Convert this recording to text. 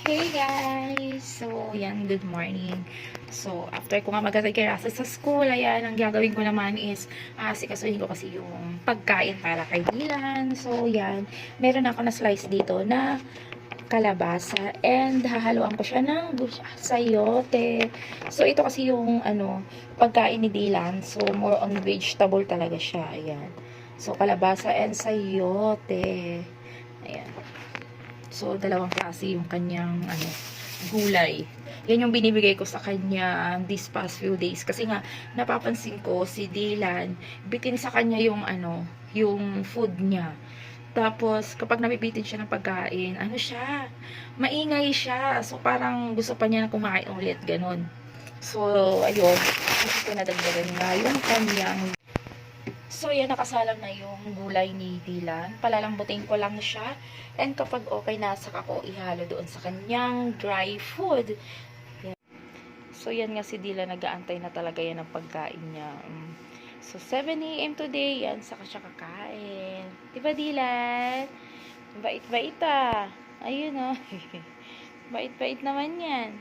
Hey guys! So, yan, good morning. So, after ko nga mag-asikaraso sa school, ayan, ang gagawin ko naman is, sikasuhin ko kasi yung pagkain para kay Dylan. So, yan, meron ako na slice dito na kalabasa and hahaluan ko siya ng sayote. So, ito kasi yung, pagkain ni Dylan. So, more on vegetable talaga siya. Ayan. So, kalabasa and sayote. Ayan. So, dalawang klase yung kanyang, gulay. Yan yung binibigay ko sa kanya this past few days. Kasi nga, napapansin ko, si Dylan, bitin sa kanya yung, yung food niya. Tapos, kapag nabibitin siya ng pagkain, siya, maingay siya. So, parang gusto pa niya na kumain ulit, ganun. So, ayun, kasi ko nadagdagan nga yung kanyang. So, yan, nakasalang na yung gulay ni Dylan. Palalambutin ko lang siya. And kapag okay na, saka ko ihalo doon sa kanyang dry food. Yan. So, yan nga si Dylan, nag-aantay na talaga yan ng pagkain niya. So, 7 AM today, yan, saka siya kakain. Diba, Dylan? Bait-bait ah. Ayun oh. Bait-bait naman yan.